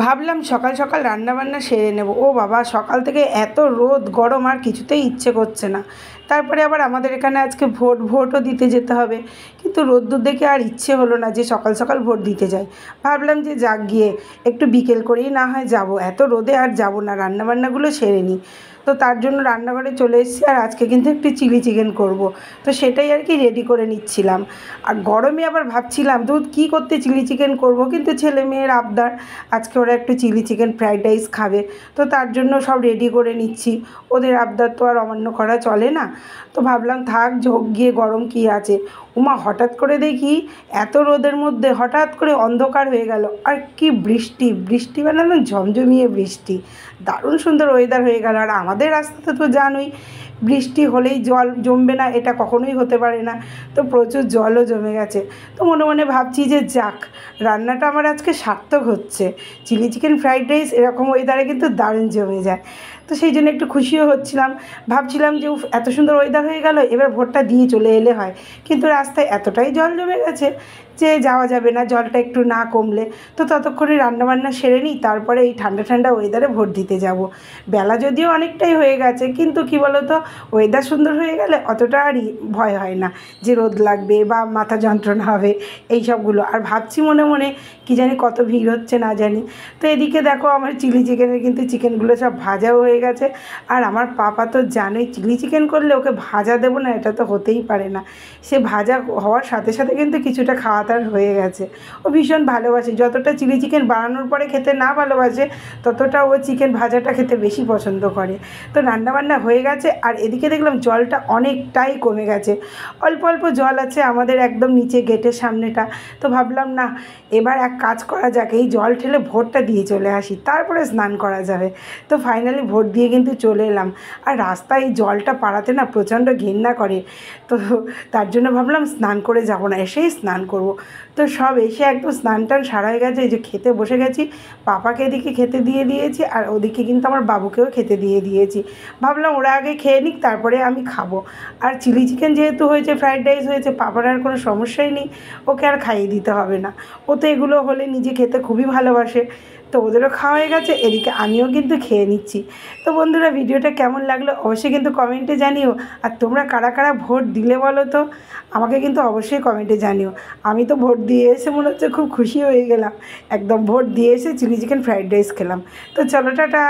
ভাবলাম সকাল সকাল রান্নাবান্না সেরে নেব। ও বাবা, সকাল থেকে এত রোদ গরম আর কিছুতেই ইচ্ছে করছে না। তারপরে আবার আমাদের এখানে আজকে ভোটও দিতে যেতে হবে, কিন্তু রোদ্দুর দেখে আর ইচ্ছে হলো না যে সকাল সকাল ভোট দিতে যাই। ভাবলাম যে যাক গিয়ে একটু বিকেল করেই না হয় যাব, এত রোদে আর যাব না, রান্নাবান্নাগুলো সেরে নিই। তো তার জন্য রান্নাঘরে চলে এসেছি, আর আজকে কিন্তু একটু চিলি চিকেন করব। তো সেটাই আর কি রেডি করে নিচ্ছিলাম। আর গরমে আবার ভাবছিলাম তো কী করতে চিলি চিকেন করব, কিন্তু ছেলে মেয়ের আবদার, আজকে ওরা একটু চিলি চিকেন ফ্রাইড রাইস খাবে। তো তার জন্য সব রেডি করে নিচ্ছি, ওদের আবদার তো আর অমান্য করা চলে না। তো ভাবলাম থাক, ঝোঁক গিয়ে গরম কী আছে। উমা, হঠাৎ করে দেখি এত রোদের মধ্যে হঠাৎ করে অন্ধকার হয়ে গেল, আর কি বৃষ্টি বৃষ্টি মানে একদম ঝমঝমিয়ে বৃষ্টি। দারুণ সুন্দর ওয়েদার হয়ে গেল। আর আমাদের রাস্তাতে তো জানোই, বৃষ্টি হলেই জল জমবে না এটা কখনোই হতে পারে না। তো প্রচুর জলও জমে গেছে। তো মনে মনে ভাবছি যে যাক, রান্নাটা আমার আজকে সার্থক হচ্ছে। চিলি চিকেন ফ্রাইড রাইস এরকম ওয়েদারে কিন্তু দারুণ জমে যায়। তো সেই জন্য একটু খুশিও হচ্ছিলাম। ভাবছিলাম যে উফ, এত সুন্দর ওয়েদার হয়ে গেল, এবার ভোটটা দিয়ে চলে এলে হয়। কিন্তু রাস্তায় এতটাই জল জমে গেছে যে যাওয়া যাবে না, জলটা একটু না কমলে। তো ততক্ষণে রান্নাবান্না সেরে নিই, তারপরে এই ঠান্ডা ঠান্ডা ওয়েদারে ভোট দিতে যাব। বেলা যদিও অনেকটাই হয়ে গেছে, কিন্তু কী বলো তো, ওয়েদার সুন্দর হয়ে গেলে অতটা আর ভয় হয় না যে রোদ লাগবে বা মাথা যন্ত্রণা হবে এই সবগুলো। আর ভাবছি মনে মনে কী জানি কত ভিড় হচ্ছে না জানি। তো এদিকে দেখো, আমার চিলি চিকেনের কিন্তু চিকেনগুলো সব ভাজাও হয়ে গেছে। আর আমার পাপা তো জানোই, চিলি চিকেন করলে ওকে ভাজা দেবো না এটা তো হতেই পারে না। সে ভাজা হওয়ার সাথে সাথে কিন্তু কিছুটা খাওয়া তার হয়ে গেছে। ও ভীষণ ভালোবাসে, যতটা চিলি চিকেন বানানোর পরে খেতে না ভালোবাসে, ততটা ও চিকেন ভাজাটা খেতে বেশি পছন্দ করে। তো রান্নাবান্না হয়ে গেছে, আর এদিকে দেখলাম জলটা অনেকটাই কমে গেছে। অল্প অল্প জল আছে আমাদের একদম নিচে গেটের সামনেটা। তো ভাবলাম না, এবার এক কাজ করা যাক, এই জল ঠেলে ভোটটা দিয়ে চলে আসি, তারপরে স্নান করা যাবে। তো ফাইনালি ভোট দিয়ে কিন্তু চলে এলাম। আর রাস্তায় এই জলটা পাড়াতে না প্রচণ্ড ঘেন্না করে। তো তার জন্য ভাবলাম স্নান করে যাব না, এসেই স্নান করব। তো সব এসে একদম স্নান টান সারা হয়ে গেছে, এই যে খেতে বসে গেছি। পাপাকে এদিকে খেতে দিয়ে দিয়েছি, আর ওদিকে কিন্তু আমার বাবুকেও খেতে দিয়ে দিয়েছি। ভাবলাম ওরা আগে খেয়ে নিক, তারপরে আমি খাবো। আর চিলি চিকেন যেহেতু হয়েছে, ফ্রাইড রাইস হয়েছে, পাপার আর কোনো সমস্যাই নেই, ওকে আর খাইয়ে দিতে হবে না। ও তো এগুলো হলে নিজে খেতে খুবই ভালোবাসে। তো ওদেরও খাওয়া হয়ে গেছে, এদিকে আমিও কিন্তু খেয়ে নিচ্ছি। তো বন্ধুরা, ভিডিওটা কেমন লাগলো অবশ্যই কিন্তু কমেন্টে জানিও। আর তোমরা কারা কারা ভোট দিলে বলো তো, আমাকে কিন্তু অবশ্যই কমেন্টে জানিও। আমি তো ভোট দিয়ে এসে মনে হচ্ছে খুব খুশি হয়ে গেলাম, একদম ভোট দিয়ে এসে চিলি চিকেন ফ্রাইড রাইস খেলাম। তো চলো, টাটা।